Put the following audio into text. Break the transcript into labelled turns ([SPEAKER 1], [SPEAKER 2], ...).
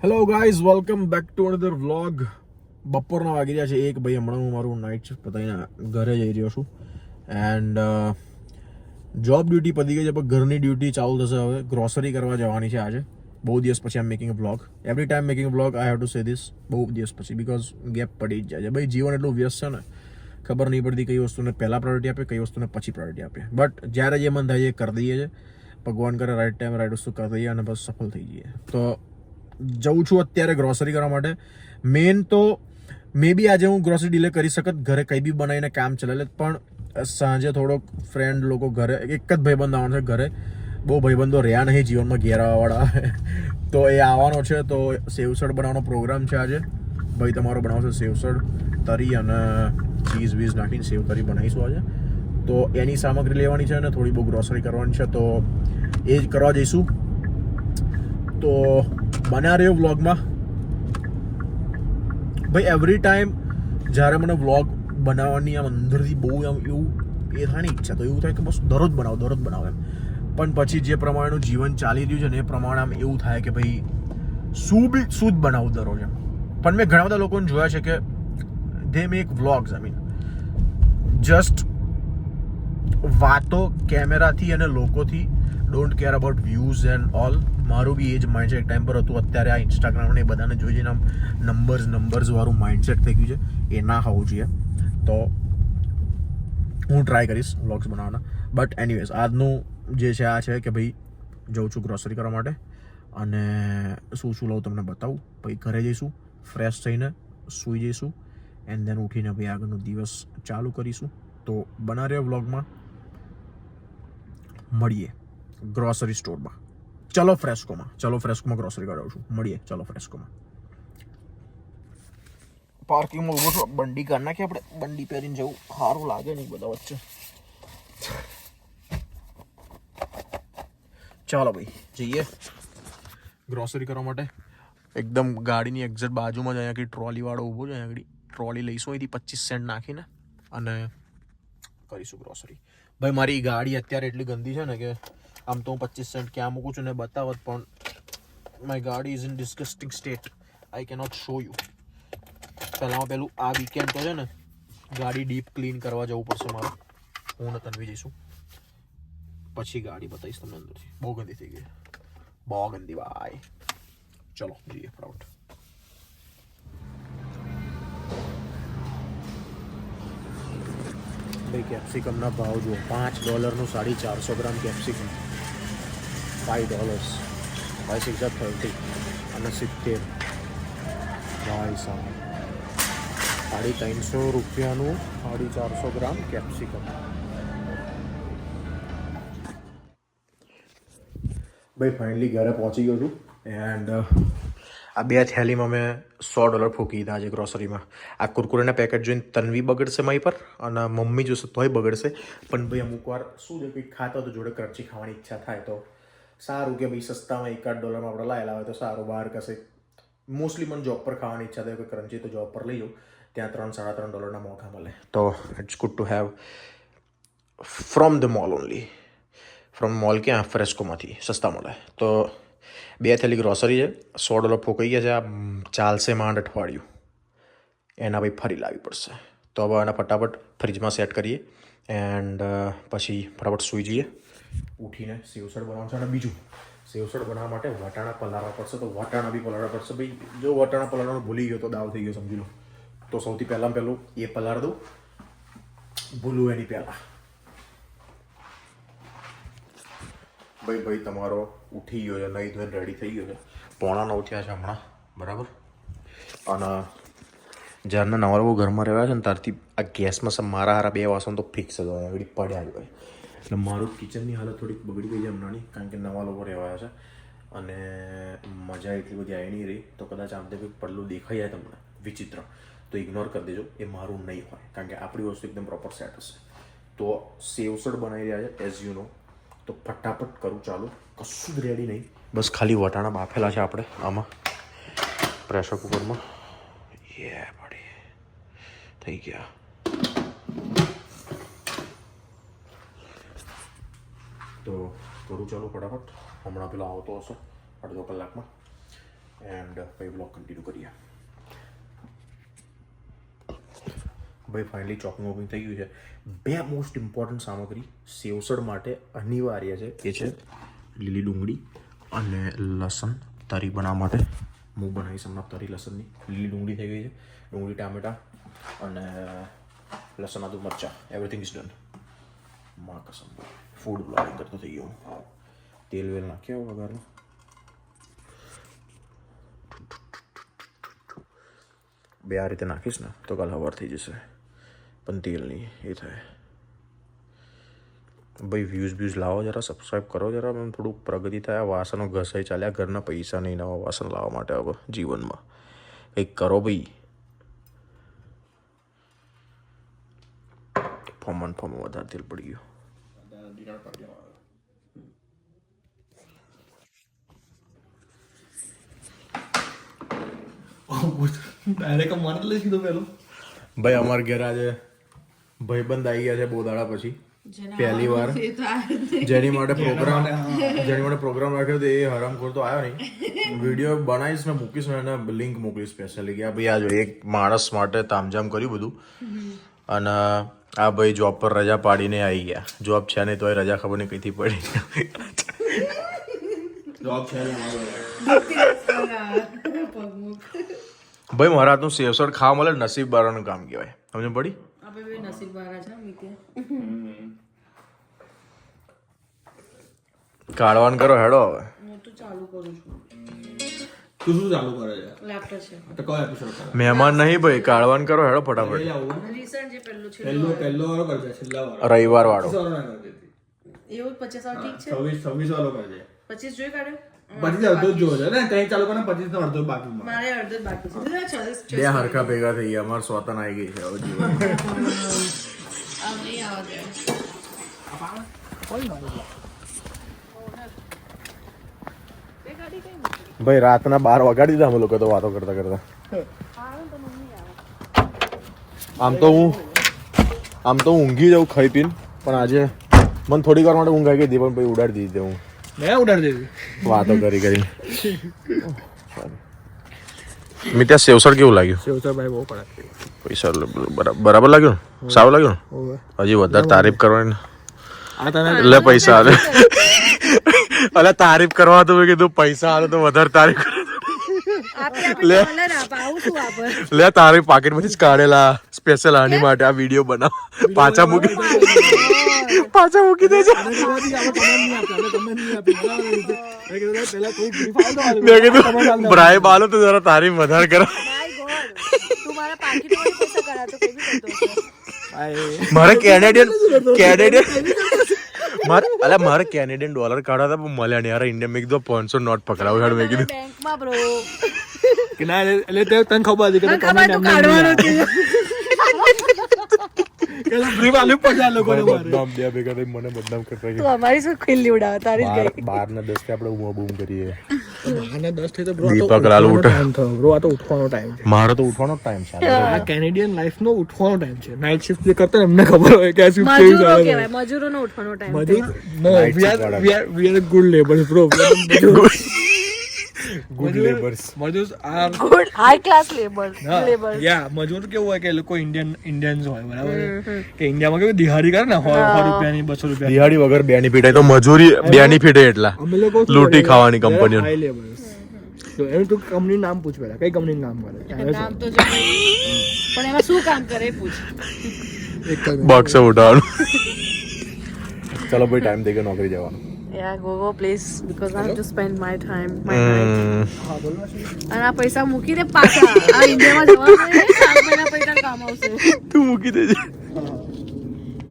[SPEAKER 1] Hello guys, welcome back to another vlog. બપોરના વાગી રહ્યા છે એક. ભાઈ હમણાં હું મારું નાઇટ શિફ્ટ પતાવીને ઘરે જઈ રહ્યો છું. એન્ડ જોબ ડ્યુટી પતી ગઈ છે, પણ ઘરની ડ્યુટી ચાલુ થશે હવે. ગ્રોસરી કરવા જવાની છે આજે. બહુ દિવસ પછી આમ making a vlog. Every time making a vlog I have to say this. બહુ દિવસ પછી, બિકોઝ ગેપ પડી જ જાય છે. ભાઈ જીવન એટલું વ્યસ્ત છે ને, ખબર નહીં પડતી કઈ વસ્તુને પહેલાં પ્રાયોરિટી આપે, કઈ વસ્તુને પછી પ્રાયોરિટી આપે. બટ જ્યારે જે મન થાય એ કરી દઈએ છે. ભગવાન કરે રાઈટ ટાઈમ રાઈટ વસ્તુ કરી દઈએ અને બસ સફળ થઈ જઈએ. તો જઉં છું અત્યારે ગ્રોસરી કરવા માટે. મેન તો મે બી આજે હું ગ્રોસરી ડીલે કરી શકત, ઘરે કંઈ બી બનાવીને કામ ચલાવે, પણ સાંજે થોડોક ફ્રેન્ડ લોકો ઘરે, એક જ ભાઈબંધ આવવાનો છે ઘરે. બહુ ભાઈબંધો રહ્યા નહીં જીવનમાં ઘેર આવવાવાળા. તો એ આવવાનો છે, તો સેવસળ બનાવવાનો પ્રોગ્રામ છે આજે. ભાઈ તમારો બનાવશે સેવસળ, તરી અને ચીઝ વીઝ નાખીને સેવ તરી બનાવીશું આજે. તો એની સામગ્રી લેવાની છે અને થોડી બહુ ગ્રોસરી કરવાની છે, તો એ જ કરવા જઈશું. તો બન્યા રહ્યો વ્લોગમાં. ભાઈ એવરી ટાઈમ જ્યારે મને વ્લોગ બનાવવાની આમ અંદરથી બહુ આમ એવું એ થાય ને ઈચ્છા, તો એવું થાય કે બસ દરરોજ બનાવો એમ. પણ પછી જે પ્રમાણેનું જીવન ચાલી રહ્યું છે ને એ પ્રમાણે આમ એવું થાય કે ભાઈ શું જ બનાવું દરરોજ એમ. પણ મેં ઘણા બધા લોકોને જોયા છે કે they make vlogs, I mean just વાતો કેમેરાથી અને લોકોથી, don't care about views and all. મારું બી એ જ માઇન્ડસેટ એક ટાઈમ પર હતું. અત્યારે આ ઇન્સ્ટાગ્રામને બધાને જોઈ જઈને આમ નંબર્સ વાળું માઇન્ડસેટ થઈ ગયું છે. એ ના હોવું જોઈએ. તો હું ટ્રાય કરીશ વ્લોગ્સ બનાવવાના. બટ એનીવેઝ, આજનું જે છે આ છે કે ભાઈ જઉં છું ગ્રોસરી કરવા માટે, અને શું લઉં તમને બતાવું. પછી ઘરે જઈશું, ફ્રેશ થઈને સૂઈ જઈશું, એન્ડ દેન ઉઠીને ભાઈ આગળનો દિવસ ચાલુ કરીશું. તો બના રહ્યો વ્લોગમાં. મળીએ ગ્રોસરી સ્ટોરમાં. ચલો ફ્રેસ્કોમાં ગ્રોસરી કરાવું છું. મળીએ ચલો ફ્રેસ્કોમાં. પાર્કિંગમાં ઊભો છું. બંડી કાઢ નાખીએ આપણે. બંડી પહેરીને જવું સારું લાગે નહીં બધા વચ્ચે. ચાલો ભાઈ જઈએ ગ્રોસરી કરવા માટે. એકદમ ગાડીની એક્ઝેક્ટ બાજુમાં જ અહીંયા ટ્રોલી વાળો ઊભો છે. અહીંયા ટ્રોલી લઈશું અહીંથી 25 સેન્ટ નાખીને, અને કરીશું ગ્રોસરી. ભાઈ મારી ગાડી અત્યારે એટલી ગંદી છે ને કે આમ તો હું 25 સેન્ટ ક્યાં મૂકું છું ને બતાવત, પણ મારી ગાડી is in ડિસ્ગસ્ટિંગ state. I cannot show you. પહેલું આ વીકેન્ડ તો છે ને ગાડી ડીપ ક્લીન કરવા જવું પડશે મારે. હું ને તન્વી જઈશું, પછી ગાડી બતાવીશ તમને અંદરથી. બહુ ગંદી થઈ ગઈ, બહુ ગંદી ભાઈ. ચલો જઈએ ફટાફટ. ભાઈ કેપ્સિકમના ભાવ જુઓ. $5 450 ગ્રામ કેપ્સિકમ. $5. 5 6 30 અને 70. ભાઈ સાહેબ, 350 રૂપિયાનું 450 ગ્રામ કેપ્સિકમ. ભાઈ ફાઇનલી ઘરે પહોંચી ગયો છું. એન્ડ આ 2 થેલીમાં મેં $100 ફૂંકી દીધા છે ગ્રોસરીમાં. આ કુરકુરેના પેકેટ જોઈને તન્વી બગડશે મારી પર, અને મમ્મી જોશે તોય બગડશે. પણ ભાઈ અમુક વાર શું છે, કંઈક ખાતા તો જોડે કરચી ખાવાની ઈચ્છા થાય, તો સારું કે ભાઈ સસ્તામાં $1-8 આપણે લાયેલા હોય તો સારું. બહાર કશે મોસ્ટલી મને જોબ પર ખાવાની ઈચ્છા થાય, કોઈ કરંચી તો જોબ પર લઈ જાઉં. ત્યાં $3-3.5 મોંઘા મળે. તો it's good to have from the mall only. From mall ક્યાં? ફ્રેસ્કોમાંથી સસ્તા મળે. તો 2 થેલી ગ્રોસરી છે. $100 ફૂંકાઈ ગયા છે. આ ચાલશે માંડ અઠવાડિયું. એના ભાઈ ફરી લાવવી પડશે. તો હવે આના ફટાફટ ફ્રીજમાં સેટ કરીએ, એન્ડ પછી ફટાફટ સૂઈ જઈએ. ઉઠીને સેવસળ બનાવવાનું છે. અને બીજું, સેવસળ બનાવવા માટે વટાણા પલાળવા પડશે. તો વટાણા બી પલાળવા પડશે. ભાઈ જો વટાણા પલાળવાનું ભૂલી ગયો તો દાવ થઈ ગયો સમજી લો. તો સૌથી પહેલું એ પલાળ દઉં, ભૂલું એની પહેલાં. ભાઈ તમારો ઉઠી ગયો છે, નહીં ધોઈને રેડી થઈ ગયો છે. 8:45 થયા છે હમણાં, બરાબર. અને જ્યારના નવા લોકો ઘરમાં રહેવા છે ને ત્યારથી આ ગેસમાં મારા હારા 2 વાસણ તો ફિક્સ જ હોય, એવી પડ્યા જ હોય. એટલે મારું કિચનની હાલત થોડીક બગડી ગઈ છે હમણાંની, કારણ કે નવા લોકો રહેવાયા છે અને મજા એટલી બધી આવી નહીં રહી. તો કદાચ આમ કંઈક પડલું દેખાઈ જાય તમને વિચિત્ર, તો ઇગ્નોર કરી દેજો. એ મારું નહીં હોય, કારણ કે આપણી વસ્તુ એકદમ પ્રોપર સેટ હશે. તો સેવસળ બનાવી રહ્યા છે એઝ યુ નો. તો ફટાફટ કરું ચાલુ. કશું જ રેડી નહીં, બસ ખાલી વટાણા બાફેલા છે આપણે આમાં પ્રેશર કુકરમાં. ભાઈ થઈ ગયા. તો કરું ચાલુ ફટાફટ. હમણાં પેલો આવતો હશે અડધો કલાકમાં. એન્ડ ભાઈ બ્લોગ કન્ટિન્યુ કરીએ. ભાઈ ફાઇનલી ચોપિંગ વોપિંગ થઈ ગયું છે. 2 મોસ્ટ ઇમ્પોર્ટન્ટ સામગ્રી સેવસળ માટે અનિવાર્ય છે. એ છે લીલી ડુંગળી અને લસણ તરી બનાવવા માટે. હું બનાવીશ હમણાં તરી લસણની. લીલી ડુંગળી થઈ ગઈ છે, ડુંગળી ટામેટા અને લસણ આદુ મરચાં, એવરીથિંગ ઇઝ ડન. માં કસમ ફૂડ બ્લોગિંગ કરતો થઈ ગયો. તેલ વેલ નાખ્યો વગરનું. બે આ રીતે નાખીશ ને તો કાલ હવાર થઈ જશે, પણ તેલ નહીં એ થાય. ભાઈ વ્યૂઝ લાવો જરા, સબસ્ક્રાઈબ કરો જરા, એમ થોડુંક પ્રગતિ થાય. વાસણો ઘસાઈ ચાલ્યા, ઘરના પૈસા નહીં નવા વાસણ લાવવા માટે. હવે જીવનમાં કંઈક કરો ભાઈ. ફમણ વધારે તેલ પડી ગયું. ભાઈ અમારા ઘેર આજે ભાઈબંધ આવી ગયા છે બહુ દાડા પછી, પહેલી વાર. જેની માટે પ્રોગ્રામ રાખ્યો તો એ હરામખોર તો આવ્યો નહીં. વિડીયો બનાવીશ ને મૂકીશ ને એને લિંક મોકલીશ સ્પેશિયલી કે ભાઈ આ જો એક માણસ માટે તામઝામ કર્યું બધું. અને આ ભાઈ જોબ પર રજા પાડીને આવી ગયા. જોબ છે નહીં તોય રજા ખબર નહીં કઈથી પડી. જોબ છે ભાઈ મારા હાથનું સેવસળ ખાવા મળે નસીબ બારાનું કામ કહેવાય. સમજ પડી? કાઢવાનું કરો હેડો હવે.
[SPEAKER 2] તું શું ચાલુ કરે છે?
[SPEAKER 3] લેપટોપ છે.
[SPEAKER 2] તો કયો એપિસોડ કરે?
[SPEAKER 1] મહેમાન નહીં ભાઈ, કાઢવાનું કરો હેડો ફટાફટ.
[SPEAKER 3] રીસન્ટ જે પહેલું છે
[SPEAKER 2] પહેલો વાળો કરજે, છેલ્લા વાળો.
[SPEAKER 1] રવિવાર વાળો.
[SPEAKER 2] 25 વાળો ના કરજે.
[SPEAKER 3] એવું 50 વાળો ઠીક છે.
[SPEAKER 2] 26 વાળો કરજે.
[SPEAKER 3] 25 જોઈ કાઢ્યો.
[SPEAKER 2] 25 અડધો જ જોવો છે ને, ત્યાં ચાલુ કરે 25 નો અડધો બાકી.
[SPEAKER 3] મારે અડધો જ બાકી છે.
[SPEAKER 1] બે હરખા ભેગા થઈ ગયા. અમાર સ્વતન આવી ગઈ છે હવે જીવન.
[SPEAKER 3] નહીં આવે.
[SPEAKER 1] ભાઈ રાતના 12 વગાડી દીધા અમે લોકો તો વાતો કરતા કરતા. આમ તો હું ઊંઘી જાઉં ખાઈ પીને, પણ આજે મને થોડીક વાર માટે ઊંઘ આવી ગઈ પણ પછી ઉડાડી દીધી. હું
[SPEAKER 2] મેં ઉડાડી દીધી
[SPEAKER 1] વાતો કરી. મેં ત્યાં સેવસળ કેવું લાગ્યું?
[SPEAKER 2] સેવસર ભાઈ બહુ પડે.
[SPEAKER 1] પૈસા બરાબર લાગ્યું ને? સારું લાગ્યું ને? હજી વધારે તારીફ કરવાની. એટલે પૈસા હાલે. અલે તારીફ કરવા તો મેં કીધું પૈસા હાલે તો વધારે તારીફ લે. તારીફ પાકેટ માંથી જ કાઢેલા સ્પેશિયલ આની માટે આ વિડીયો બનાવ. પાછા મૂકી દેજો. મેં કીધું બ્રાઇબ આલો તો જરા તારીફ વધારે કરો. મારે કેનેડિયન ડોલર કાઢવા હતા મળ્યા નહીં. યાર ઇન્ડિયા મેં કીધું 500 નોટ પકડાવ. મેં કીધું
[SPEAKER 2] કે ના એટલે તને ખબર હતી કે તમે મને બદનામ કરતા.
[SPEAKER 3] તું અમારી શું ખીલ્લી ઉડાવ તારી જ ગઈ.
[SPEAKER 1] 12 ને 10 થી આપણે બૂમ કરીએ.
[SPEAKER 2] 12 ને 10 થી તો બ્રો
[SPEAKER 1] દીપક લાલ ઉઠ.
[SPEAKER 2] બ્રો આ તો ઉઠવાનો ટાઈમ છે.
[SPEAKER 1] મારો તો ઉઠવાનો ટાઈમ છે.
[SPEAKER 2] આ કેનેડિયન લાઈફ નો ઉઠવાનો ટાઈમ છે. નાઇટ શિફ્ટ જે કરતા એમને ખબર હોય કે આ શિફ્ટ કેવી
[SPEAKER 3] મજૂરો
[SPEAKER 2] ચાલે.
[SPEAKER 3] કહેવાય, મજૂરોનો ઉઠવાનો ટાઈમ.
[SPEAKER 2] મજૂર નો we are good laborers bro.
[SPEAKER 1] Good labours.
[SPEAKER 2] મજૂર are
[SPEAKER 3] good high class labour.
[SPEAKER 2] યા મજૂર કેવું હોય કે એ લોકો ઇન્ડિયન્સ હોય બરાબર કે ઇન્ડિયામાં કેવું દિહાડી કરે ને 100 રૂપિયાની 200 રૂપિયા
[SPEAKER 1] દિહાડી વગર બેનિફિટ હોય તો મજૂરી બેનિફિટ એટલા
[SPEAKER 2] અમે લોકો
[SPEAKER 1] લૂંટી ખાવાની કંપનીઓ.
[SPEAKER 2] High labours. તો એનું તું કંપનીનું નામ પૂછ પહેલા, કઈ કંપનીનું નામ કરે?
[SPEAKER 3] નામ તો જો પણ એમાં શું કામ કરે એ પૂછ.
[SPEAKER 1] બોક્સ ઉઠાવવાનું. ચલો ભાઈ ટાઈમ થઈ ગયો નોકરી જવાનો.
[SPEAKER 3] Yeah, go please because I have to spend my time, my night. અને આ પૈસા મૂકી દે પાછા. આ ઇન્ડિયામાં જવાનું નહીં, 7 મહિના પૈસા કામ આવશે.
[SPEAKER 1] તું મૂકી દેજે.